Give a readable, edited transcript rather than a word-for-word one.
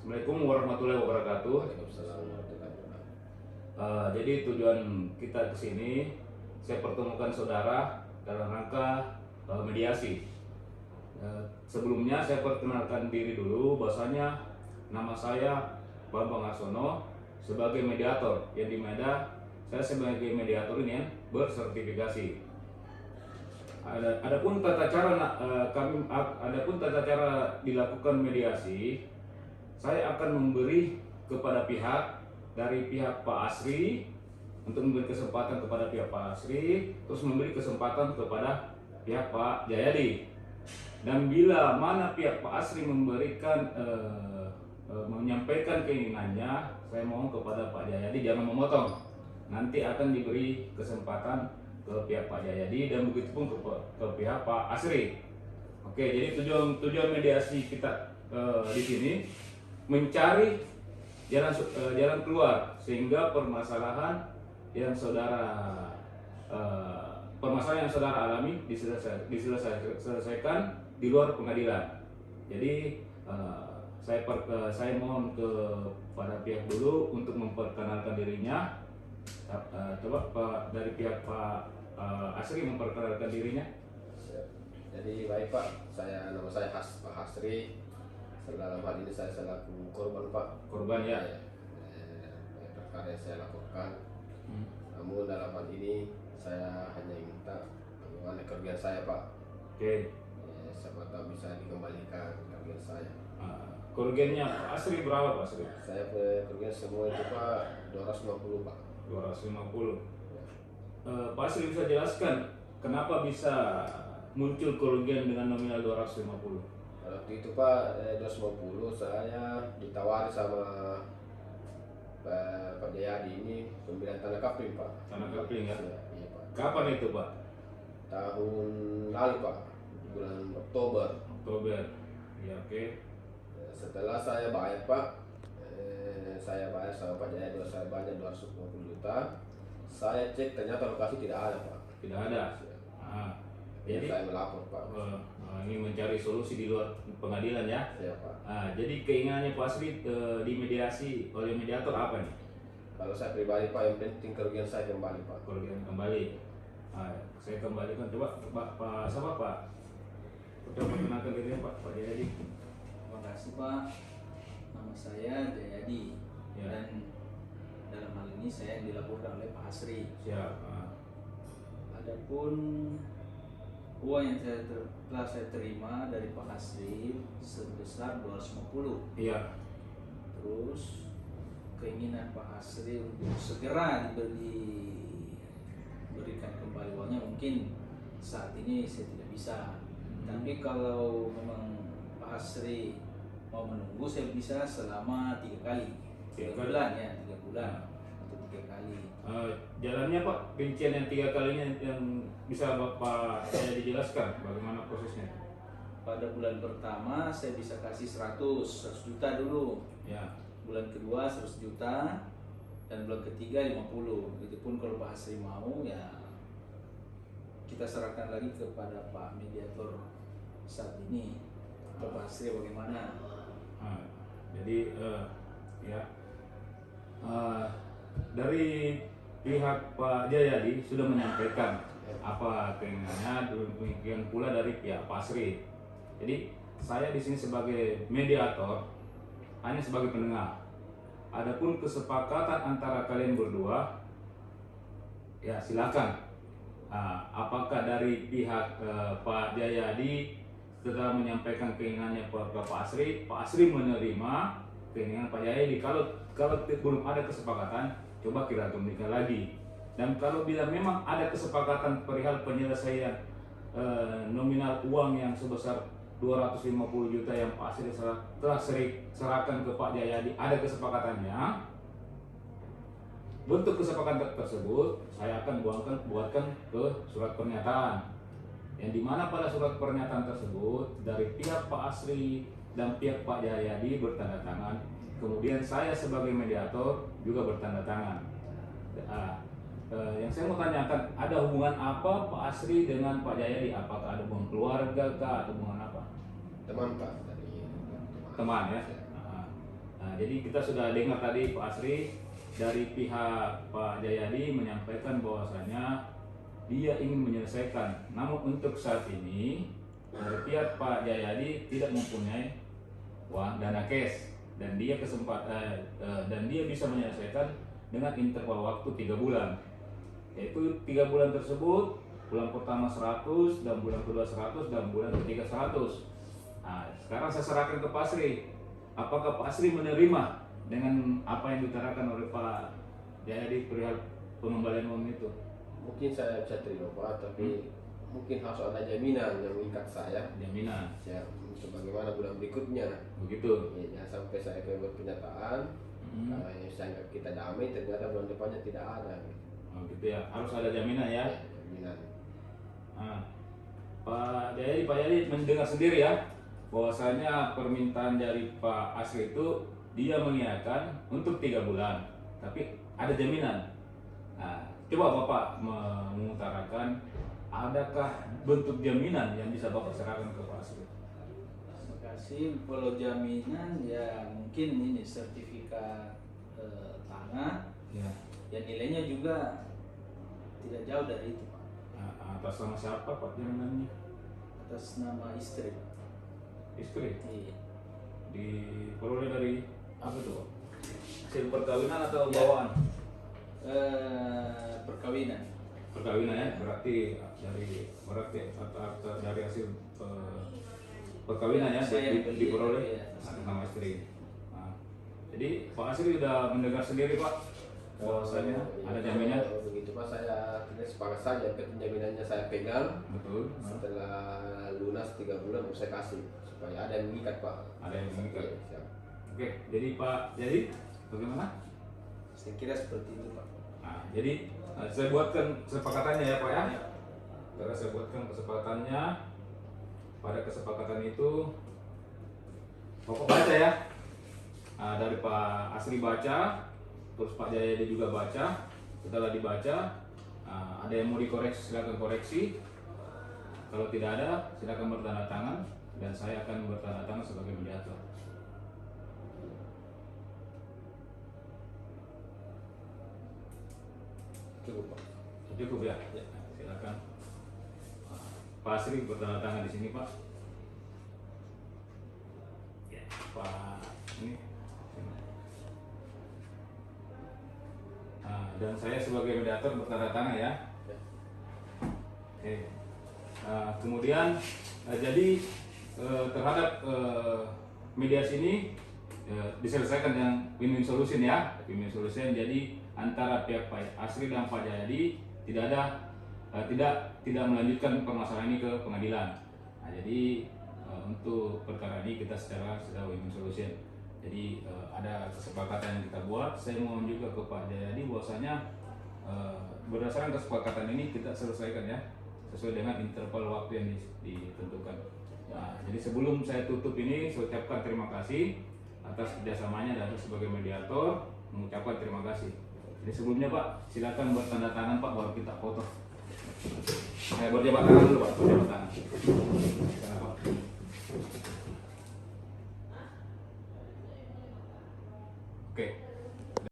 Assalamualaikum warahmatullahi wabarakatuh. Waalaikumsalam warahmatullahi wabarakatuh. Jadi tujuan kita ke sini, saya pertemukan saudara dalam rangka mediasi. Sebelumnya saya perkenalkan diri dulu, bahwasanya nama saya Bambang Arsono sebagai mediator, yang dimana saya sebagai mediator ini ya, bersertifikasi. Adapun tata cara dilakukan mediasi, saya akan memberi kepada dari pihak Pak Asri untuk memberi kesempatan kepada pihak Pak Asri, terus memberi kesempatan kepada pihak Pak Jayadi. Dan bila mana pihak Pak Asri menyampaikan keinginannya, saya mohon kepada Pak Jayadi jangan memotong. Nanti akan diberi kesempatan ke pihak Pak Jayadi dan begitu pun ke pihak Pak Asri. Oke, jadi tujuan mediasi kita di sini mencari jalan keluar sehingga permasalahan yang saudara alami diselesaikan di luar pengadilan. Jadi saya mohon kepada pihak dulu untuk memperkenalkan dirinya. Coba dari pihak Pak Asri memperkenalkan dirinya. Jadi baik Pak, nama saya Pak Hasri. Dalam hal ini saya selaku korban Pak. Korban ya. Perkara yang saya lakukan. Namun dalam hal ini saya hanya minta bagaimana kerugian saya Pak. Oke. Siapa tahu bisa dikembalikan kerugian saya. Kerugiannya Pak Asri berapa Pak Asri? Saya kerugian semua itu Pak 250 Pak. 250. Pak Asri bisa jelaskan kenapa bisa muncul kerugian dengan nominal 250? Waktu itu Pak 250 saya ditawari sama Pak Jayadi ini pembelian tanah kapling Pak. Tanah kapling ya? Iya Pak. Kapan itu Pak? Tahun lalu Pak, bulan Oktober. Ya oke. Setelah saya bayar Pak, saya bayar sama Pak Jayadi saya banyak 250 juta. Saya cek ternyata lokasi tidak ada Pak. Tidak ada. Jadi saya melapor Pak. Ini mencari solusi di luar pengadilan ya. Iya Pak. Jadi keinginannya Pak Asri dimediasi oleh mediator apa nih? Kalau saya pribadi Pak, yang penting kerugian saya kembali Pak. Kerugian kembali. Saya kembalikan coba Pak siapa Pak? Coba perkenalkan dirinya Pak Jayadi. Terima kasih Pak. Nama saya Jayadi Ya. dan dalam hal ini saya yang dilaporkan oleh Pak Asri. Siap. Adapun uang yang telah saya terima dari Pak Asri sebesar 250. Iya. Terus keinginan Pak Asri untuk segera diberikan kembali uangnya mungkin saat ini saya tidak bisa. Tapi kalau memang Pak Asri mau menunggu, saya bisa selama 3 kali. 3 bulan ya, 3 bulan atau 3 kali. Jalannya Pak, rincian yang 3 kalinya yang bisa Bapak saya dijelaskan bagaimana prosesnya? Pada bulan pertama saya bisa kasih 100 juta dulu. Ya. Bulan kedua 100 juta dan bulan ketiga 50. Begitupun kalau Pak Asri mau ya kita serahkan lagi kepada Pak mediator saat ini. Pak Asri bagaimana? Jadi dari pihak Pak Jayadi sudah menyampaikan apa keinginannya, demikian pula dari pihak Pak Asri. Jadi saya di sini sebagai mediator, hanya sebagai pendengar. Adapun kesepakatan antara kalian berdua, ya silakan. Apakah dari pihak Pak Jayadi setelah menyampaikan keinginannya ke Pak Asri menerima keinginan Pak Jayadi. Kalau belum ada kesepakatan, coba kita komunikasi lagi. Dan kalau bila memang ada kesepakatan perihal penyelesaian nominal uang yang sebesar 250 juta yang Pak Asri telah serahkan ke Pak Jayadi, ada kesepakatannya, bentuk kesepakatan tersebut saya akan buatkan ke surat pernyataan, yang dimana pada surat pernyataan tersebut dari pihak Pak Asri dan pihak Pak Jayadi bertanda tangan, kemudian saya sebagai mediator juga bertanda tangan. Yang saya mau tanyakan, ada hubungan apa Pak Asri dengan Pak Jayadi? Apakah ada hubungan keluarga kah atau hubungan apa? Teman Pak, dari Teman ya. Nah, jadi kita sudah dengar tadi Pak Asri dari pihak Pak Jayadi menyampaikan bahwasanya dia ingin menyelesaikan. Namun untuk saat ini dari pihak Pak Jayadi tidak mempunyai uang dana cash dan dia dan dia bisa menyelesaikan dengan interval waktu 3 bulan. Yaitu 3 bulan tersebut bulan pertama 100 dan bulan kedua 100 dan bulan ketiga 100. Nah, sekarang saya serahkan ke Pak Asri. Apakah Pak Asri menerima dengan apa yang diutarakan oleh Pak Jayadi perihal pengembalian uang itu? Mungkin saya bisa terima Pak, tapi mungkin harus ada jaminan yang mengikat saya. Jaminan. Ya, sebagaimana bulan berikutnya. Begitu. Ya, jangan sampai saya buat pernyataan. Kalau misalnya kita damai, ternyata bulan depannya tidak ada. Oh, gitu ya. Harus ada jaminan ya. Jaminan. Nah, Pak Jayadi mendengar sendiri ya bahwasanya permintaan dari Pak Asri itu dia mengiyakan untuk 3 bulan, tapi ada jaminan. Nah, coba Bapak mengutarakan adakah bentuk jaminan yang bisa Bapak serahkan ke Pak Asri? Terima kasih. Kalau jaminan ya mungkin ini sertifikat tanah Ya. yang nilainya juga tidak jauh dari itu Pak. Nah, atas nama siapa Pak jaminannya? Atas nama istri. Istri. Iya. Diperoleh dari apa tuh Pak? Hasil perkawinan atau Ya. bawaan? Perkawinan. Perkawinan ya, berarti dari hasil perkawinan ya Saya beli, diperoleh ya. atas nama istri. Nah, jadi Pak Asri sudah mendengar sendiri Pak bahwasanya ada jaminan. Kalau begitu Pak, saya tidak sepakat saja. Penting jaminannya saya pegang. Betul. Nah, Setelah lunas 3 bulan baru saya kasih supaya ada yang mengikat Pak. ada yang mengikat. Iya, siap. Oke, jadi Pak, jadi bagaimana? Saya kira seperti itu Pak. Nah, jadi saya buatkan kesepakatannya ya Pak ya. Karena saya buatkan kesepakatannya. Pada kesepakatan itu pokok baca ya. Nah, dari Pak Asri baca, terus Pak Jayadi juga baca. Setelah dibaca, ada yang mau dikoreksi silakan koreksi. Kalau tidak ada, silakan bertanda tangan dan saya akan bertanda tangan sebagai mediator. Cukup Pak. Cukup ya? Ya. Silakan. Pak Asri bertanda tangan di sini Pak. Ya, Pak ini. Nah, dan saya sebagai mediator bertanda tangan ya. Oke. Kemudian jadi terhadap mediasi ini diselesaikan dengan win-win solution ya. Win-win solution jadi antara pihak Pak Asri dan Pak Jayadi tidak melanjutkan permasalahan ini ke pengadilan. Nah, jadi untuk perkara ini kita sudah win-win solution. Jadi ada kesepakatan yang kita buat. Saya mohon juga ke Pak Jayadi bahwasanya berdasarkan kesepakatan ini kita selesaikan ya sesuai dengan interval waktu yang ditentukan. Nah, jadi sebelum saya tutup ini, saya ucapkan terima kasih atas kerjasamanya dan sebagai mediator mengucapkan terima kasih. Jadi sebelumnya Pak, silakan buat tanda tangan Pak baru kita foto. Saya berjabat tangan dulu Pak, berjabat tangan. Silakan, Pak. Oke.